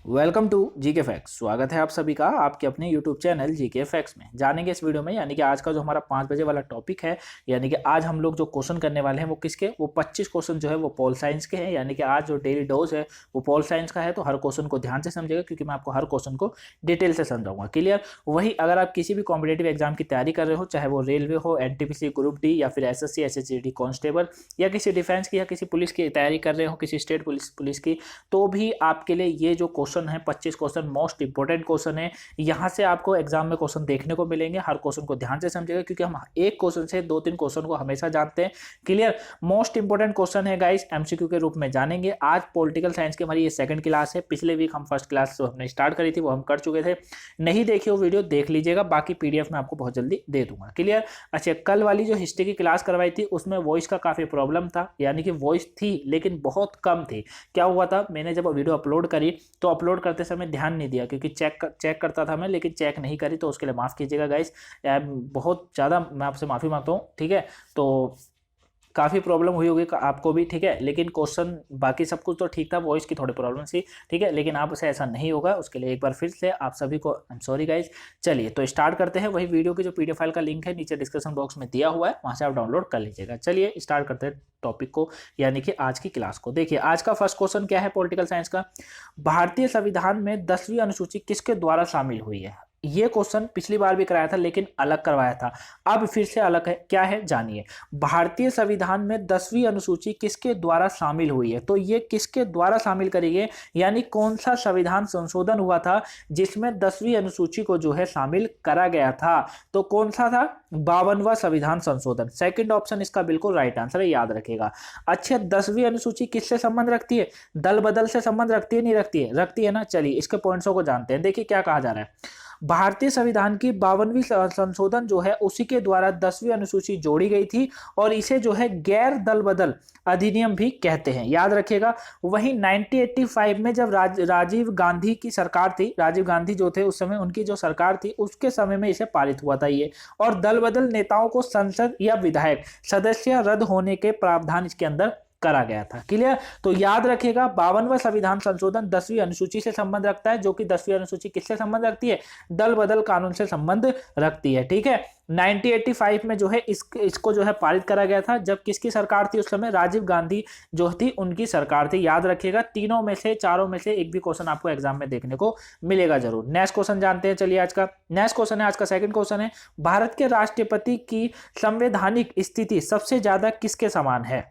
Welcome to GK facts. स्वागत है आप सभी का आपके अपने यूट्यूब चैनल जीके फैक्ट्स में। जानेंगे इस वीडियो में यानी कि आज का जो हमारा 5 बजे वाला टॉपिक है, यानी कि आज हम लोग जो क्वेश्चन करने वाले हैं वो किसके, वो 25 क्वेश्चन जो है वो पॉल साइंस के हैं। यानी कि आज जो डेली डोज है वो पॉल साइंस का है, तो हर क्वेश्चन को ध्यान से समझेगा क्योंकि मैं आपको हर क्वेश्चन को डिटेल से समझाऊंगा। क्लियर। वही अगर आप किसी भी कॉम्पिटेटिव एग्जाम की तैयारी कर रहे हो, चाहे वो रेलवे हो, एनटीपीसी ग्रुप डी या फिर एसएससी एसएसजी कांस्टेबल या किसी डिफेंस की या किसी पुलिस की तैयारी कर रहे हो, किसी स्टेट पुलिस की, तो भी आपके लिए ये जो क्वेश्चन है 25 क्वेश्चन मोस्ट इंपोर्टेंट क्वेश्चन है। यहां से आपको एग्जाम में क्वेश्चन देखने को मिलेंगे। हर क्वेश्चन को ध्यान से समझिएगा क्योंकि हम एक क्वेश्चन से 2-3 क्वेश्चन को हमेशा जानते हैं। क्लियर। मोस्ट इंपोर्टेंट क्वेश्चन है गाइस, एमसीक्यू के रूप में जानेंगे। आज पॉलिटिकल साइंस की हमारी ये सेकंड क्लास है। पिछले वीक हम फर्स्ट क्लास जो हमने स्टार्ट करी थी वो हम कर चुके थे। नहीं देखी वो वीडियो देख लीजिएगा, बाकी पीडीएफ में आपको बहुत जल्दी दे दूंगा। क्लियर। अच्छा, कल वाली जो हिस्ट्री की क्लास करवाई थी उसमें वॉइस का काफी प्रॉब्लम था, यानी कि वॉइस थी लेकिन बहुत कम थी। क्या हुआ था, मैंने जब वीडियो अपलोड करी तो अपलोड करते समय ध्यान नहीं दिया क्योंकि चेक करता था मैं, लेकिन चेक नहीं करी, तो उसके लिए माफ कीजिएगा गाइस। बहुत ज़्यादा मैं आपसे माफ़ी मांगता हूँ। ठीक है, तो काफ़ी प्रॉब्लम हुई होगी आपको भी। ठीक है, लेकिन क्वेश्चन बाकी सब कुछ तो ठीक था, वॉइस की थोड़ी प्रॉब्लम थी। ठीक है, लेकिन आप से ऐसा नहीं होगा, उसके लिए एक बार फिर से आप सभी को आई एम सॉरी गाइज। चलिए तो स्टार्ट करते हैं। वही वीडियो की जो पीडीएफ फाइल का लिंक है नीचे डिस्क्रिप्शन बॉक्स में दिया हुआ है, वहाँ से आप डाउनलोड कर लीजिएगा। चलिए स्टार्ट करते हैं टॉपिक को, यानी कि आज की क्लास को। देखिए आज का फर्स्ट क्वेश्चन क्या है पॉलिटिकल साइंस का। भारतीय संविधान में 10वीं अनुसूची किसके द्वारा शामिल हुई है। ये क्वेश्चन पिछली बार भी कराया था लेकिन अलग करवाया था, अब फिर से अलग है। क्या है जानिए। भारतीय संविधान में 10वीं अनुसूची किसके द्वारा शामिल हुई है, तो ये किसके द्वारा शामिल करी गई, यानी कौन सा संविधान संशोधन हुआ था जिसमें 10वीं अनुसूची को जो है शामिल करा गया था, तो कौन सा था, 52वां संविधान संशोधन। सेकंड ऑप्शन इसका बिल्कुल राइट आंसर है, याद रखेगा। अच्छा, 10वीं अनुसूची किससे संबंध रखती है, दल बदल से संबंध रखती है, नहीं रखती है, रखती है ना। चलिए इसके पॉइंट्सों को जानते हैं। देखिए क्या कहा जा रहा है, भारतीय संविधान की 52वीं संशोधन जो है उसी के द्वारा 10वीं अनुसूची जोड़ी गई थी और इसे जो है गैर दल बदल अधिनियम भी कहते हैं, याद रखिएगा। वहीं 1985 में जब राजीव गांधी की सरकार थी, राजीव गांधी जो थे उस समय उनकी जो सरकार थी उसके समय में इसे पारित हुआ था ये। और दल बदल नेताओं को संसद या विधायक सदस्य रद्द होने के प्रावधान इसके अंदर करा गया था। क्लियर। तो याद रखिएगा 52वां संविधान संशोधन 10वीं अनुसूची से संबंध रखता है, जो कि 10वीं अनुसूची किससे संबंध रखती है, दल बदल कानून से संबंध रखती है। ठीक है, 1985 में जो है इसको जो है पारित करा गया था, जब किसकी सरकार थी उस समय, राजीव गांधी जो थी उनकी सरकार थी। याद रखिएगा, तीनों में से चारों में से एक भी क्वेश्चन आपको एग्जाम में देखने को मिलेगा जरूर। नेक्स्ट क्वेश्चन जानते हैं। चलिए आज का नेक्स्ट क्वेश्चन है, आज का सेकंड क्वेश्चन है, भारत के राष्ट्रपति की संवैधानिक स्थिति सबसे ज्यादा किसके समान है।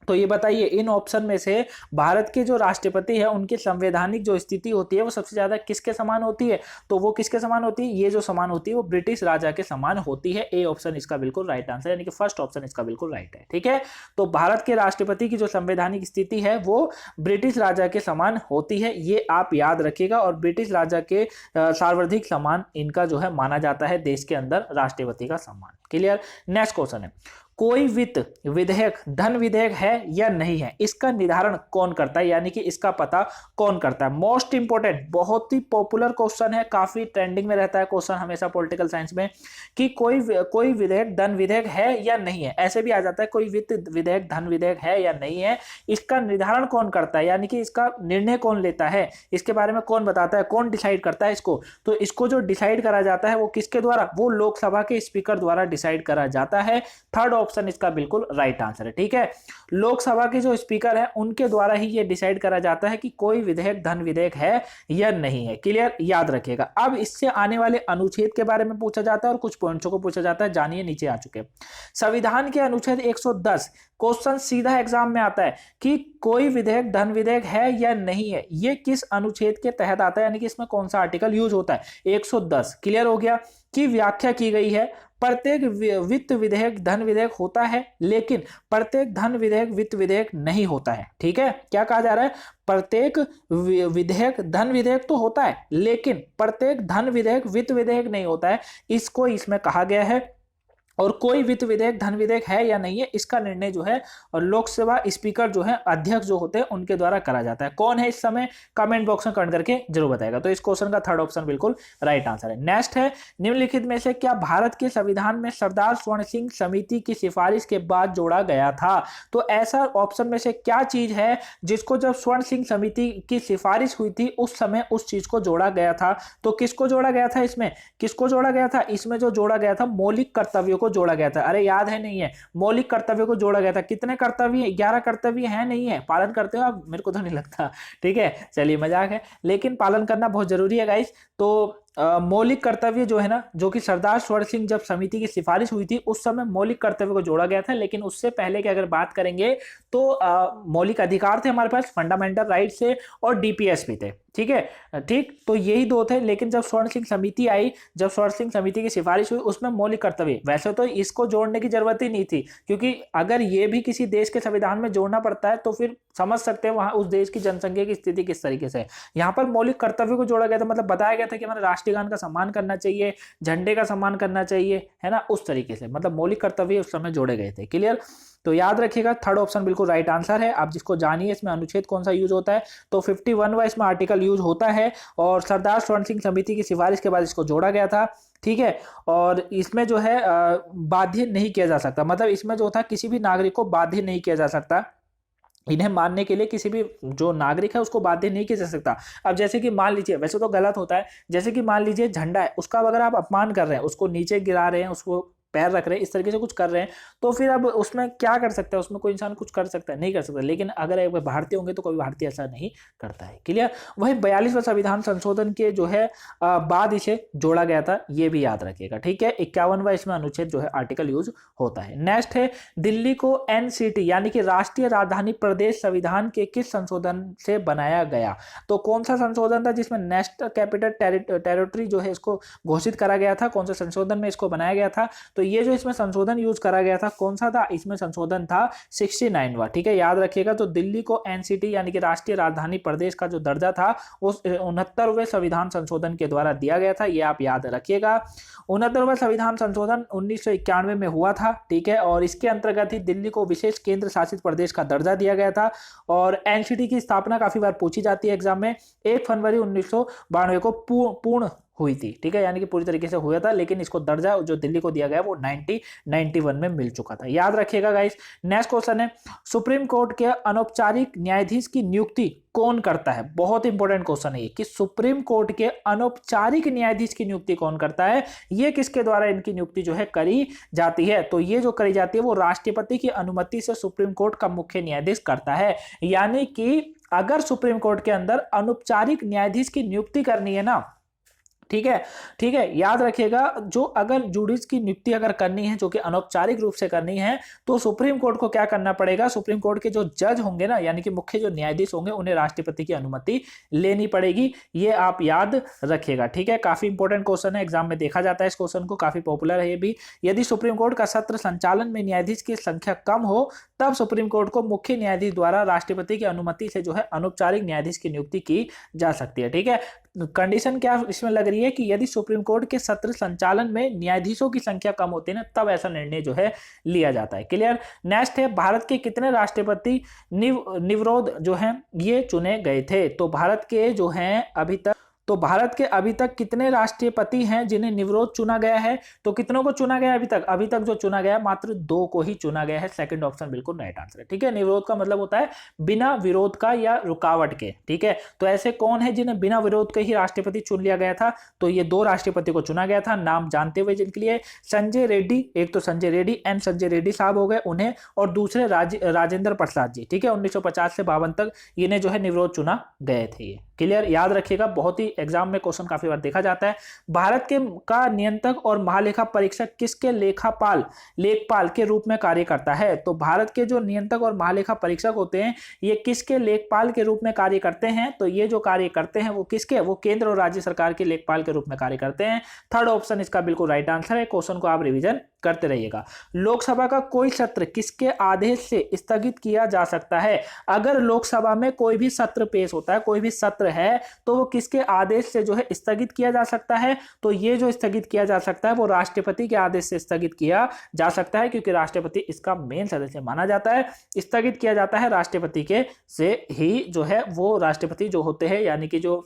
तो ये बताइए इन ऑप्शन में से भारत के जो राष्ट्रपति है उनकी संवैधानिक जो स्थिति होती है वो सबसे ज्यादा किसके समान होती है, तो वो किसके समान होती है, ये जो समान होती है वो ब्रिटिश राजा के समान होती है। ए ऑप्शन इसका बिल्कुल राइट आंसर, यानी कि फर्स्ट ऑप्शन इसका बिल्कुल राइट है। ठीक है, तो भारत के राष्ट्रपति की जो संवैधानिक स्थिति है वो ब्रिटिश राजा के समान होती है, ये आप याद रखिएगा। और ब्रिटिश राजा के सर्वाधिक समान इनका जो है माना जाता है देश के अंदर राष्ट्रपति का सम्मान। क्लियर। नेक्स्ट क्वेश्चन है, कोई वित्त विधेयक धन विधेयक है या नहीं है, इसका निर्धारण कौन करता है, यानी कि इसका पता कौन करता है। मोस्ट इंपोर्टेंट, बहुत ही पॉपुलर क्वेश्चन है, काफी ट्रेंडिंग में रहता है क्वेश्चन हमेशा पॉलिटिकल साइंस में, कि कोई विधेयक धन विधेयक है या नहीं है। ऐसे भी आ जाता है कोई वित्त विधेयक धन विधेयक है या नहीं है, इसका निर्धारण कौन करता है, यानी कि इसका निर्णय कौन लेता है, इसके बारे में कौन बताता है, कौन डिसाइड करता है इसको। तो इसको जो डिसाइड करा जाता है वो किसके द्वारा, वो लोकसभा के स्पीकर द्वारा डिसाइड करा जाता है। थर्ड ऑप्शन इसका बिल्कुल राइट आंसर है। ठीक है, लोकसभा के जो स्पीकर है उनके द्वारा ही ये डिसाइड करा जाता है कि कोई विधेयक धन विधेयक है या नहीं है। क्लियर, याद रखिएगा। अब इससे आने वाले अनुच्छेद के बारे में पूछा जाता है और कुछ पॉइंट्सों को पूछा जाता है, जानिए नीचे आ चुके। संविधान के अनुच्छेद 110 क्वेश्चन सीधा एग्जाम में आता है कि कोई विधेयक धन विधेयक है या नहीं है, ये किस अनुच्छेद के तहत आता है, यानी कि इसमें कौन सा आर्टिकल यूज होता है, 110। क्लियर हो गया, की व्याख्या की गई है, प्रत्येक वित्त विधेयक धन विधेयक होता है लेकिन प्रत्येक धन विधेयक वित्त विधेयक नहीं होता है। ठीक है, क्या कहा जा रहा है, प्रत्येक विधेयक धन विधेयक तो होता है लेकिन प्रत्येक धन विधेयक वित्त विधेयक नहीं होता है, इसको इसमें कहा गया है। और कोई वित्त विधेयक, धन विधेयक है या नहीं है, इसका निर्णय जो है और लोकसभा स्पीकर जो है, अध्यक्ष जो होते हैं, उनके द्वारा करा जाता है। कौन है इस समय, कमेंट बॉक्स में कमेंट करके जरूर बताएगा। तो इस क्वेश्चन का थर्ड ऑप्शन बिल्कुल राइट आंसर है। नेक्स्ट है, निम्नलिखित में से क्या भारत के संविधान में सरदार स्वर्ण सिंह समिति की सिफारिश के बाद जोड़ा गया था? तो ऐसा ऑप्शन में से क्या चीज है जिसको जब स्वर्ण सिंह समिति की सिफारिश हुई थी उस समय उस चीज को जोड़ा गया था? तो किसको जोड़ा गया था इसमें, किसको जोड़ा गया था इसमें? जो जोड़ा गया था मौलिक कर्तव्यों को जोड़ा गया था। अरे याद है नहीं है, मौलिक कर्तव्यों को जोड़ा गया था। कितने कर्तव्य, 11 कर्तव्य है नहीं है, पालन करते हो आप? मेरे को तो नहीं लगता, ठीक है, चलिए मजाक है, लेकिन पालन करना बहुत जरूरी है गाइस। तो मौलिक कर्तव्य जो है ना, जो कि सरदार स्वर्ण सिंह जब समिति की सिफारिश हुई थी उस समय मौलिक कर्तव्य को जोड़ा गया था। लेकिन उससे पहले की अगर बात करेंगे तो मौलिक अधिकार थे हमारे पास, फंडामेंटल राइट थे, और डीपीएस भी थे, ठीक है, ठीक, तो यही दो थे। लेकिन जब स्वर्ण सिंह समिति आई, जब स्वर्ण सिंह समिति की सिफारिश हुई, उसमें मौलिक कर्तव्य, वैसे तो इसको जोड़ने की जरूरत ही नहीं थी, क्योंकि अगर ये भी किसी देश के संविधान में जोड़ना पड़ता है तो फिर समझ सकते हैं वहां उस देश की जनसंख्या की स्थिति किस तरीके से है। यहाँ पर मौलिक कर्तव्य को जोड़ा गया था, मतलब बताया गया था कि हमारे राष्ट्रीय गान का सम्मान करना चाहिए, झंडे का सम्मान करना चाहिए, है ना, उस तरीके से, मतलब मौलिक कर्तव्य उस समय जोड़े गए थे। क्लियर? तो याद रखिएगा, थर्ड ऑप्शन बिल्कुल राइट आंसर है। आप जिसको जानिए इसमें अनुच्छेद कौन सा यूज होता है, तो 51वां इसमें आर्टिकल यूज होता है, और सरदार स्वर्ण सिंह समिति की सिफारिश के बाद इसको जोड़ा गया था, ठीक है। और इसमें जो है बाध्य नहीं किया जा सकता, मतलब इसमें जो था किसी भी नागरिक को बाध्य नहीं किया जा सकता, इन्हें मानने के लिए किसी भी जो नागरिक है उसको बाध्य नहीं किया जा सकता। अब जैसे कि मान लीजिए, वैसे तो गलत होता है, जैसे कि मान लीजिए झंडा है, उसका अगर आप अपमान कर रहे हैं, उसको नीचे गिरा रहे हैं, उसको पैर रख रहे हैं, इस तरीके से कुछ कर रहे हैं, तो फिर अब उसमें क्या कर सकते हैं, उसमें कोई इंसान कुछ कर सकता है? नहीं कर सकता। लेकिन अगर एक भारतीय होंगे तो कोई भारतीय ऐसा नहीं करता है। क्लियर? वही 42वां संविधान संशोधन के जो है बाद इसे जोड़ा गया था, ये भी याद रखिएगा, ठीक है। 51वां इसमें अनुच्छेद जो है आर्टिकल यूज होता है। नेक्स्ट है, दिल्ली को एनसीटी यानी कि राष्ट्रीय राजधानी प्रदेश संविधान के किस संशोधन से बनाया गया? तो कौन सा संशोधन था जिसमें नेशनल कैपिटल टेरिटरी जो है इसको घोषित करा गया था? कौन सा संशोधन में इसको बनाया गया था? तो ये जो इसमें संशोधन यूज करा गया था कौन सा था? इसमें संशोधन था 69वां, ठीक है, याद रखिएगा। तो दिल्ली को एनसीटी यानी कि राष्ट्रीय राजधानी प्रदेश का जो दर्जा था उस 69वें संविधान संशोधन के द्वारा दिया गया था, ये आप याद रखिएगा। 69वां संविधान संशोधन 1991 में हुआ था, ठीक है, और इसके अंतर्गत ही दिल्ली को विशेष केंद्र शासित प्रदेश का दर्जा दिया गया था। और एनसीटी की स्थापना काफी बार पूछी जाती है एग्जाम में, 1 फरवरी 1992 को पूर्ण हुई थी, ठीक है, यानी कि पूरी तरीके से हुआ था। लेकिन इसको दर्जा जो दिल्ली को दिया गया वो 1991 में मिल चुका था, याद रखिएगा गाइस। नेक्स्ट क्वेश्चन है, सुप्रीम कोर्ट के अनौपचारिक न्यायाधीश की नियुक्ति कौन करता है? बहुत इंपॉर्टेंट क्वेश्चन है ये, कि सुप्रीम कोर्ट के अनौपचारिक न्यायाधीश की नियुक्ति कौन करता है? ये किसके द्वारा इनकी नियुक्ति जो है करी जाती है? तो ये जो करी जाती है वो राष्ट्रपति की अनुमति से सुप्रीम कोर्ट का मुख्य न्यायाधीश करता है। यानी कि अगर सुप्रीम कोर्ट के अंदर अनौपचारिक न्यायाधीश की नियुक्ति करनी है ना, ठीक है, ठीक है, याद रखिएगा, जो अगर जुडिस की नियुक्ति अगर करनी है जो कि अनौपचारिक रूप से करनी है, तो सुप्रीम कोर्ट को क्या करना पड़ेगा? सुप्रीम कोर्ट के जो जज होंगे ना, यानी कि मुख्य जो न्यायाधीश होंगे, उन्हें राष्ट्रपति की अनुमति लेनी पड़ेगी, ये आप याद रखिएगा, ठीक है। काफी इंपॉर्टेंट क्वेश्चन है, एग्जाम में देखा जाता है इस क्वेश्चन को, काफी पॉपुलर है ये भी। यदि सुप्रीम कोर्ट का सत्र संचालन में न्यायाधीश की संख्या कम हो, तब सुप्रीम कोर्ट को मुख्य न्यायाधीश द्वारा राष्ट्रपति की अनुमति से जो है अनौपचारिक न्यायाधीश की नियुक्ति की जा सकती है, ठीक है। कंडीशन क्या इसमें लग रही है कि यदि सुप्रीम कोर्ट के सत्र संचालन में न्यायाधीशों की संख्या कम होती है ना, तब ऐसा निर्णय जो है लिया जाता है। क्लियर? नेक्स्ट है, भारत के कितने राष्ट्रपति निर्विरोध जो हैं ये चुने गए थे? तो भारत के जो हैं भारत के अभी तक कितने राष्ट्रपति हैं जिन्हें निर्विरोध चुना गया है? तो कितनों को चुना गया अभी तक जो चुना गया मात्र 2 को ही चुना गया है। सेकंड ऑप्शन बिल्कुल राइट आंसर है, ठीक है। निर्विरोध का मतलब होता है बिना विरोध का या रुकावट के, ठीक है। तो ऐसे कौन है जिन्हें बिना विरोध के ही राष्ट्रपति चुन लिया गया था? तो ये 2 राष्ट्रपति को चुना गया था, नाम जानते हुए जिनके लिए, संजय रेड्डी, एक तो संजय रेड्डी, एन संजय रेड्डी साहब हो गए उन्हें, और दूसरे राजेंद्र प्रसाद जी, ठीक है, 1950 से 52 तक इन्हें जो है निर्विरोध चुना गए थे। क्लियर? याद रखिएगा, बहुत ही एग्जाम में क्वेश्चन काफी बार देखा जाता है। भारत के का नियंत्रक और महालेखा परीक्षक किसके लेखपाल के रूप में कार्य करता है? तो भारत के जो नियंत्रक और महालेखा परीक्षक होते हैं ये किसके लेखपाल के रूप में कार्य करते हैं? तो ये जो कार्य करते हैं वो किसके? वो केंद्र और राज्य सरकार के लेखपाल के रूप में कार्य करते हैं। थर्ड ऑप्शन इसका बिल्कुल राइट आंसर है। क्वेश्चन को आप रिवीजन करते रहिएगा। लोकसभा का कोई सत्र किसके आदेश से स्थगित किया जा सकता है? अगर लोकसभा में कोई भी सत्र पेश होता है, कोई भी सत्र है, तो वो किसके आदेश से जो है स्थगित किया जा सकता है? तो ये जो स्थगित किया जा सकता है वो राष्ट्रपति के आदेश से स्थगित किया जा सकता है, क्योंकि राष्ट्रपति इसका मेन सदस्य माना जाता है। स्थगित किया जाता है राष्ट्रपति के से ही जो है, वो राष्ट्रपति जो होते हैं यानी कि जो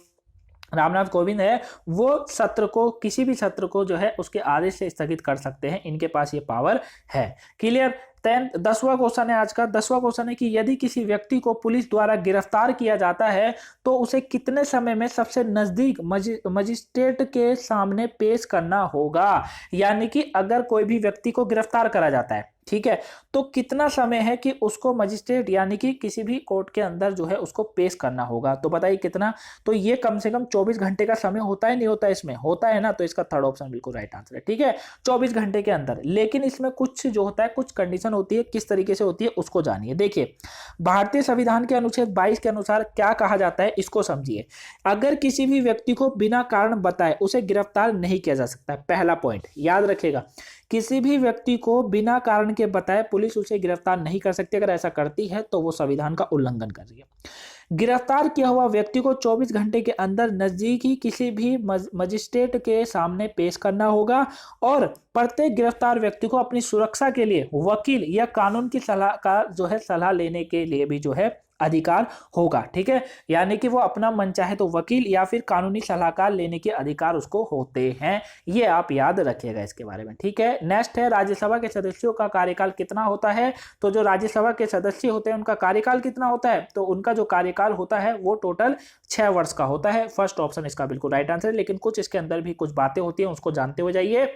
रामनाथ कोविंद है, वो सत्र को, किसी भी सत्र को जो है उसके आदेश से स्थगित कर सकते हैं। इनके पास ये पावर है। क्लियर? 10वां क्वेश्चन है आज का। 10वां क्वेश्चन है कि यदि किसी व्यक्ति को पुलिस द्वारा गिरफ्तार किया जाता है तो उसे कितने समय में सबसे नजदीक मजिस्ट्रेट के सामने पेश करना होगा? यानी कि अगर कोई भी व्यक्ति को गिरफ्तार करा जाता है, ठीक है, तो कितना समय है कि उसको मजिस्ट्रेट यानी कि किसी भी कोर्ट के अंदर जो है उसको पेश करना होगा? तो बताइए कितना? तो ये कम से कम 24 घंटे का समय होता है, नहीं होता है? इसमें होता है ना, तो इसका थर्ड ऑप्शन बिल्कुल राइट आंसर है। ठीक है, 24 घंटे के अंदर। लेकिन इसमें कुछ जो होता है, कुछ कंडीशन होती है। किस तरीके से होती है उसको जानिए। देखिए, भारतीय संविधान के अनुच्छेद 22 के अनुसार क्या कहा जाता है, इसको समझिए। अगर किसी भी व्यक्ति को बिना कारण बताए उसे गिरफ्तार नहीं किया जा सकता। पहला पॉइंट याद रखिएगा, किसी भी व्यक्ति को बिना कारण के बताए पुलिस उसे गिरफ्तार नहीं कर सकती। अगर ऐसा करती है तो वो संविधान का उल्लंघन कर रही है। गिरफ्तार किया हुआ व्यक्ति को 24 घंटे के अंदर नजदीकी किसी भी मजिस्ट्रेट के सामने पेश करना होगा और प्रत्येक गिरफ्तार व्यक्ति को अपनी सुरक्षा के लिए वकील या कानून की सलाह का जो है सलाह लेने के लिए भी जो है अधिकार होगा। ठीक है, यानी कि वो अपना मन चाहे तो वकील या फिर कानूनी सलाहकार लेने के अधिकार उसको होते हैं। ये आप याद रखिएगा इसके बारे में। ठीक है, नेक्स्ट है राज्यसभा के सदस्यों का कार्यकाल कितना होता है? तो जो राज्यसभा के सदस्य होते हैं उनका कार्यकाल कितना होता है? तो उनका जो कार्यकाल होता है वो टोटल 6 वर्ष का होता है। फर्स्ट ऑप्शन इसका बिल्कुल राइट आंसर है। लेकिन कुछ इसके अंदर भी कुछ बातें होती हैं, उसको जानते हुए जाइए।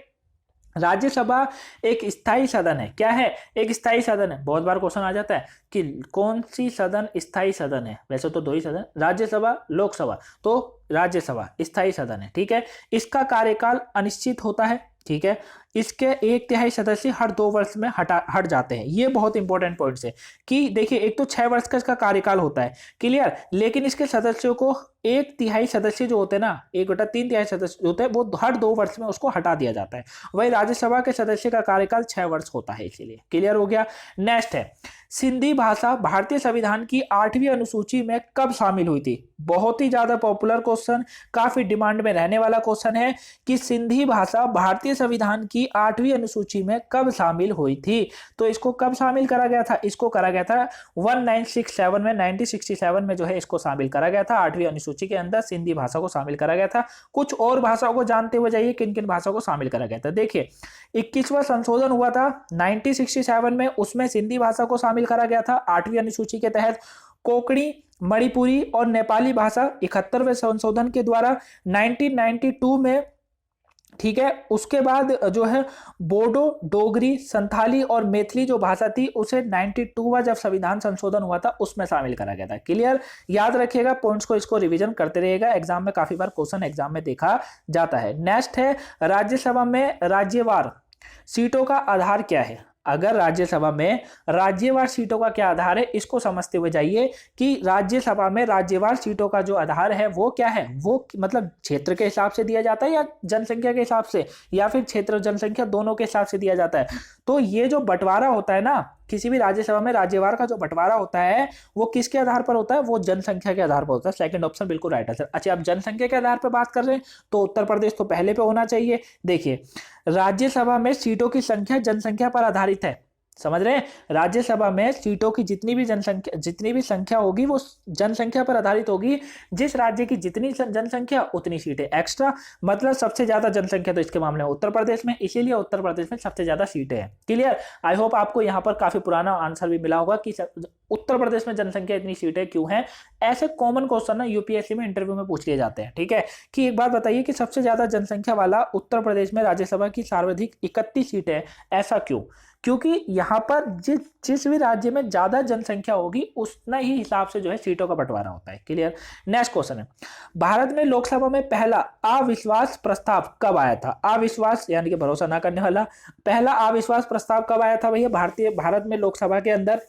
राज्यसभा एक स्थायी सदन है। क्या है? एक स्थायी सदन है। बहुत बार क्वेश्चन आ जाता है कि कौन सी सदन स्थायी सदन है? वैसे तो 2 ही सदन, राज्यसभा, लोकसभा। तो राज्यसभा स्थायी सदन है। ठीक है, इसका कार्यकाल अनिश्चित होता है। ठीक है, इसके 1/3 सदस्य हर 2 वर्ष में हट जाते हैं। ये बहुत इंपॉर्टेंट पॉइंट्स है कि देखिए, एक तो 6 वर्ष का इसका कार्यकाल होता है, क्लियर, लेकिन इसके सदस्यों को 1/3 सदस्य जो होते हैं ना, 1/3 सदस्य जो होते हैं, वो हर 2 वर्ष में उसको हटा दिया जाता है। वही राज्यसभा के सदस्य का कार्यकाल 6 वर्ष होता है, इसीलिए। क्लियर हो गया? नेक्स्ट है, सिंधी भाषा भारतीय संविधान की 8वीं अनुसूची में कब शामिल हुई थी? बहुत ही ज्यादा पॉपुलर क्वेश्चन, काफी डिमांड में रहने वाला क्वेश्चन है कि सिंधी भाषा भारतीय संविधान की 8वीं अनुसूची में कब शामिल हुई थी? तो इसको कब शामिल करा गया था? इसको करा गया था 1967 में, 1967 में जो है इसको शामिल करा गया था। 8वीं अनुसूची के अंदर सिंधी भाषा को शामिल करा गया था। कुछ और भाषाओं को जानते हुए जाइए किन किन भाषाओं को शामिल करा गया था। देखिए, 21वां संशोधन हुआ था 1967 में, उसमें सिंधी भाषा को शामिल करा गया था 8वीं अनुसूची के तहत। कोंकणी, मणिपुरी और नेपाली भाषा 71वें संशोधन के द्वारा 1992 में। ठीक है, उसके बाद जो है बोडो, डोगरी, संथाली और मैथिली जो भाषा थी उसे 92वां जब संविधान संशोधन हुआ था उसमें शामिल करा गया था। क्लियर? याद रखिएगा पॉइंट्स को, इसको रिवीजन करते रहिएगा। एग्जाम में काफी बार क्वेश्चन एग्जाम में देखा जाता है। नेक्स्ट है, राज्यसभा में राज्यवार सीटों का आधार क्या है? अगर राज्यसभा में राज्यवार सीटों का क्या आधार है, इसको समझते हुए जाइए कि राज्यसभा में राज्यवार सीटों का जो आधार है वो क्या है? वो मतलब क्षेत्र के हिसाब से दिया जाता है या जनसंख्या के हिसाब से, या फिर क्षेत्र जनसंख्या दोनों के हिसाब से दिया जाता है। तो ये जो बंटवारा होता है ना, किसी भी राज्यसभा में राज्यवार का जो बंटवारा होता है वो किसके आधार पर होता है? वो जनसंख्या के आधार पर होता है। सेकंड ऑप्शन बिल्कुल राइट आंसर। अच्छा, आप जनसंख्या के आधार पर बात कर रहे हैं तो उत्तर प्रदेश तो पहले पे होना चाहिए। देखिए, राज्यसभा में सीटों की संख्या जनसंख्या पर आधारित है। समझ रहे हैं? राज्यसभा में सीटों की जितनी भी संख्या होगी वो जनसंख्या पर आधारित होगी। जिस राज्य की जितनी जनसंख्या उतनी सीटें एक्स्ट्रा। मतलब सबसे ज्यादा जनसंख्या तो इसके मामले में उत्तर प्रदेश में, इसीलिए उत्तर प्रदेश में सबसे ज्यादा सीटें हैं। क्लियर? आई होप आपको यहाँ पर काफी पुराना आंसर भी मिला होगा कि उत्तर प्रदेश में जनसंख्या इतनी सीटें क्यों हैं। ऐसे कॉमन क्वेश्चन ना यूपीएससी में इंटरव्यू में पूछ लिए जाते हैं। ठीक है, कि एक बात बताइए कि सबसे ज्यादा जनसंख्या वाला उत्तर प्रदेश में राज्यसभा की सर्वाधिक 31 सीटें हैं, ऐसा क्यों? क्योंकि यहाँ पर जिस भी राज्य में ज्यादा जनसंख्या होगी उतना ही हिसाब से जो है सीटों का बंटवारा होता है। क्लियर? नेक्स्ट क्वेश्चन है, भारत में लोकसभा में पहला अविश्वास प्रस्ताव कब आया था? अविश्वास यानी कि भरोसा ना करने वाला। पहला अविश्वास प्रस्ताव कब आया था भैया भारत में लोकसभा के अंदर?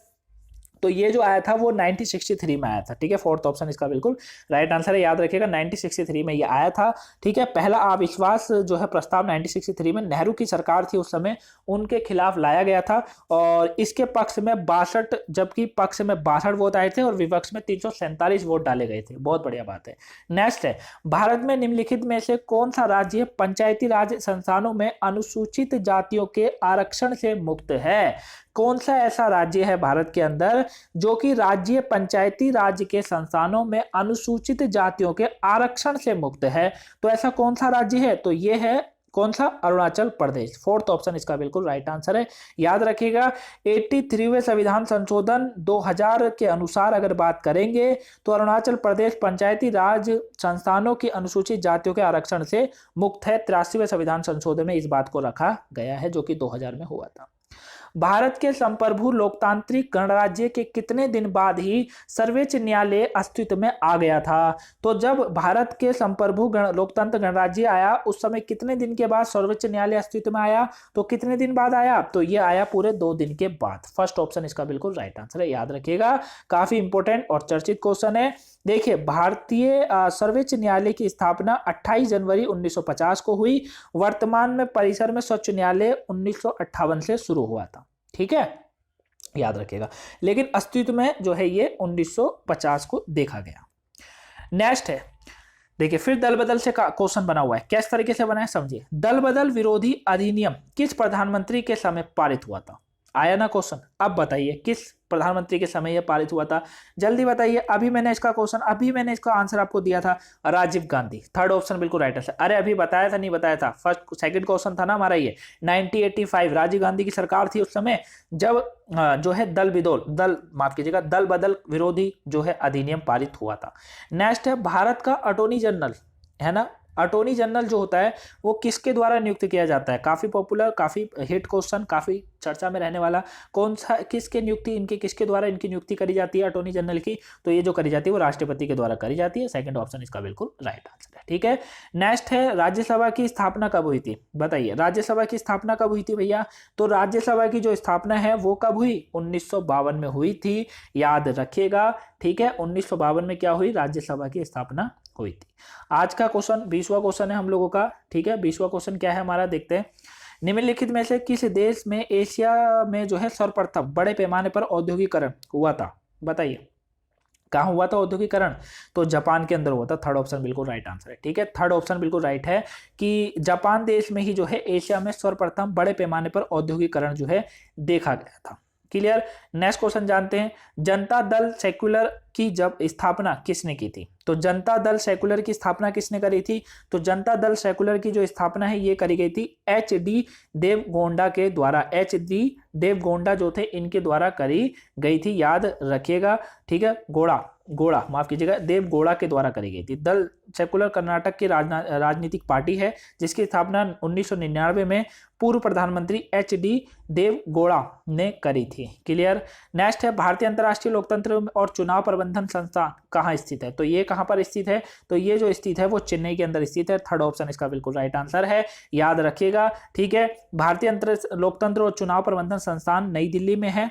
तो ये जो आया था वो 1963 में आया था, ठीक है। फोर्थ ऑप्शन इसका बिल्कुल राइट आंसर है, याद रखिएगा 1963 में ये आया था, ठीक है। पहला अविश्वास जो है प्रस्ताव 1963 में नेहरू की सरकार थी उस समय, उनके खिलाफ लाया गया था और इसके पक्ष में 62, जबकि पक्ष में 62 वोट आए थे और विपक्ष में 347 वोट डाले गए थे। बहुत बढ़िया बात है। नेक्स्ट है, भारत में निम्नलिखित में से कौन सा राज्य पंचायती राज संस्थानों में अनुसूचित जातियों के आरक्षण से मुक्त है? कौन सा ऐसा राज्य है भारत के अंदर जो कि राज्य पंचायती राज के संस्थानों में अनुसूचित जातियों के आरक्षण से मुक्त है? तो ऐसा कौन सा राज्य है? तो ये है कौन सा? अरुणाचल प्रदेश। फोर्थ ऑप्शन इसका बिल्कुल राइट आंसर है। याद रखिएगा 83वें संविधान संशोधन 2000 के अनुसार अगर बात करेंगे तो अरुणाचल प्रदेश पंचायती राज संस्थानों की अनुसूचित जातियों के आरक्षण से मुक्त है। 83वें संविधान संशोधन में इस बात को रखा गया है जो कि 2000 में हुआ था। भारत के संप्रभु लोकतांत्रिक गणराज्य के कितने दिन बाद ही सर्वोच्च न्यायालय अस्तित्व में आ गया था? तो जब भारत के संप्रभु लोकतंत्र गणराज्य आया उस समय कितने दिन के बाद सर्वोच्च न्यायालय अस्तित्व में आया? तो कितने दिन बाद आया? तो ये आया पूरे 2 दिन के बाद। फर्स्ट ऑप्शन इसका बिल्कुल राइट आंसर है, याद रखिएगा, काफी इंपॉर्टेंट और चर्चित क्वेश्चन है। देखिए, भारतीय सर्वोच्च न्यायालय की स्थापना 28 जनवरी 1950 को हुई। वर्तमान में परिसर में सर्वोच्च न्यायालय 1958 से शुरू हुआ था, ठीक है, याद रखिएगा। लेकिन अस्तित्व में जो है ये 1950 को देखा गया। नेक्स्ट है, देखिए फिर दल बदल से क्वेश्चन बना हुआ है। किस तरीके से बना है समझिए। दल बदल विरोधी अधिनियम किस प्रधानमंत्री के समय पारित हुआ था? आया ना क्वेश्चन। अब बताइए किस प्रधानमंत्री के समय यह पारित हुआ था? जल्दी बताइए। अभी मैंने इसका आंसर आपको दिया था, राजीव गांधी। थर्ड ऑप्शन बिल्कुल राइट आंसर। अरे अभी बताया था, नहीं बताया था? सेकंड क्वेश्चन था ना हमारा ये। 1985 राजीव गांधी की सरकार थी उस समय, जब जो है दल बदल विरोधी जो है अधिनियम पारित हुआ था। नेक्स्ट है, भारत का अटॉर्नी जनरल है ना, अटॉर्नी जनरल जो होता है वो किसके द्वारा नियुक्त किया जाता है? काफी पॉपुलर, काफी हिट क्वेश्चन, काफी चर्चा में रहने वाला। कौन सा, किसके द्वारा इनकी नियुक्ति करी जाती है अटॉर्नी जनरल की? तो ये जो करी जाती है वो राष्ट्रपति के द्वारा करी जाती है। सेकंड ऑप्शन इसका बिल्कुल राइट आंसर है, ठीक है। नेक्स्ट है, राज्यसभा की स्थापना कब हुई थी? बताइए, राज्यसभा की स्थापना कब हुई थी भैया? तो राज्यसभा की जो स्थापना है वो कब हुई? 1952 में हुई थी, याद रखिएगा, ठीक है। 1952 में क्या हुई? राज्यसभा की स्थापना हुई थी। आज का क्वेश्चन 20वां क्वेश्चन है हम लोगों का, ठीक है। 20वां क्वेश्चन क्या है हमारा, देखते हैं। निम्नलिखित में से किस देश में एशिया में जो है सर्वप्रथम बड़े पैमाने पर औद्योगिकरण हुआ था? बताइए कहाँ हुआ था औद्योगिकरण? तो जापान के अंदर हुआ था। थर्ड ऑप्शन बिल्कुल राइट आंसर है, ठीक है। थर्ड ऑप्शन बिल्कुल राइट है कि जापान देश में ही जो है एशिया में सर्वप्रथम बड़े पैमाने पर औद्योगिकरण जो है देखा गया था। क्लियर। नेक्स्ट क्वेश्चन जानते हैं, जनता दल सेक्युलर की जब स्थापना किसने की थी? तो जनता दल सेक्युलर की स्थापना किसने करी थी? तो जनता दल सेक्युलर की जो स्थापना है ये करी गई थी HD देवगौड़ा के द्वारा। HD देवगौड़ा जो थे इनके द्वारा करी गई थी, याद रखिएगा, ठीक है। गोड़ा माफ कीजिएगा, देवगौड़ा के द्वारा करी गई थी। दल सेक्युलर कर्नाटक की राजनीतिक पार्टी है जिसकी स्थापना 1999 में पूर्व प्रधानमंत्री HD देवगौड़ा ने करी थी। क्लियर। नेक्स्ट है, भारतीय अंतर्राष्ट्रीय लोकतंत्र और चुनाव प्रबंधन संस्थान कहाँ स्थित है? तो ये कहाँ पर स्थित है? तो ये जो स्थित है वो चेन्नई के अंदर स्थित है। थर्ड ऑप्शन इसका बिल्कुल राइट आंसर है, याद रखिएगा, ठीक है। भारतीय लोकतंत्र और चुनाव प्रबंधन संस्थान नई दिल्ली में है,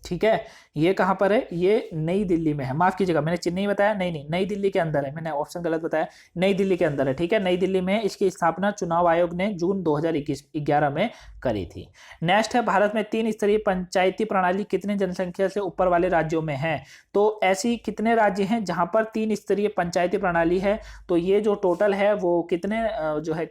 ठीक है। ये कहां पर है? ये नई दिल्ली में है। माफ कीजिएगा, मैंने चेन्नई बताया, नहीं, नई दिल्ली के अंदर है, मैंने ऑप्शन गलत बताया। नई दिल्ली के अंदर है, ठीक है, नई दिल्ली में। इसकी स्थापना चुनाव आयोग ने जून 2011 में करी थी। नेक्स्ट है, भारत में 3 स्तरीय पंचायती प्रणाली कितने जनसंख्या से ऊपर वाले राज्यों में है? तो ऐसी कितने राज्य हैं जहां पर 3 स्तरीय पंचायती प्रणाली है? तो ये जो टोटल है वो कितने जो है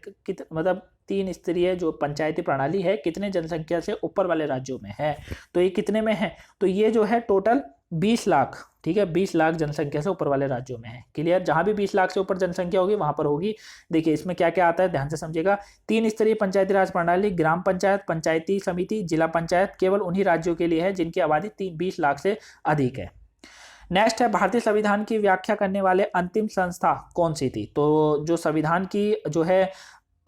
मतलब 3 स्तरीय जो पंचायती प्रणाली है कितने जनसंख्या से ऊपर वाले राज्यों में है? तो ये कितने में है? तो ये जो है टोटल 20 लाख, ठीक है, 20 लाख जनसंख्या से ऊपर वाले राज्यों में है। क्लियर। जहां भी 20 लाख से ऊपर जनसंख्या होगी वहां पर होगी। देखिए इसमें क्या क्या आता है, ध्यान से समझिएगा। 3 स्तरीय पंचायती राज प्रणाली, ग्राम पंचायत, पंचायती समिति, जिला पंचायत केवल उन्हीं राज्यों के लिए है जिनकी आबादी 20 लाख से अधिक है। नेक्स्ट है, भारतीय संविधान की व्याख्या करने वाले अंतिम संस्था कौन सी थी? तो जो संविधान की जो है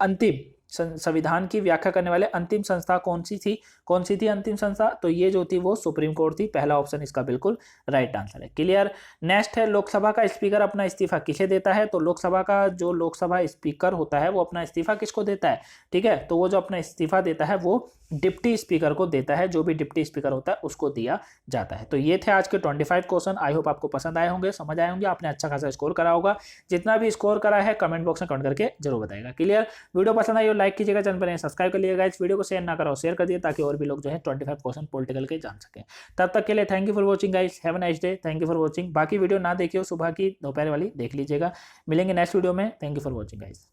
अंतिम संविधान की व्याख्या करने वाले अंतिम संस्था कौन सी थी अंतिम संस्था? तो ये जो थी वो सुप्रीम कोर्ट थी। पहला ऑप्शन इसका बिल्कुल राइट आंसर है। क्लियर। नेक्स्ट है, लोकसभा का स्पीकर अपना इस्तीफा किसे देता है? तो लोकसभा का जो लोकसभा स्पीकर होता है वो अपना इस्तीफा किसको देता है? ठीक है, तो वो जो अपना इस्तीफा देता है वो डिप्टी स्पीकर को देता है। जो भी डिप्टी स्पीकर होता है उसको दिया जाता है। तो ये थे आज के 25 क्वेश्चन। आई होप आपको पसंद आए होंगे, समझ आए होंगे, आपने अच्छा खासा स्कोर करा होगा। जितना भी स्कोर करा है कमेंट बॉक्स में कमेंट करके जरूर बताएगा। क्लियर। वीडियो पसंद आई हो लाइक कीजिएगा, चैनल पर सब्सक्राइब कर लीजिएगा। इस वीडियो को शेयर ना करो, शेयर कर दिए ताकि और भी लोग जो है 25 क्वेश्चन पॉलिटिकल के जान सकें। तब तक के लिए thank you for watching guys, have a nice day. Thank you for watching. बाकी वीडियो ना देखिए, सुबह की दोपहर वाली देख लीजिएगा। मिलेंगे नेक्स्ट वीडियो में। Thank you for watching guys.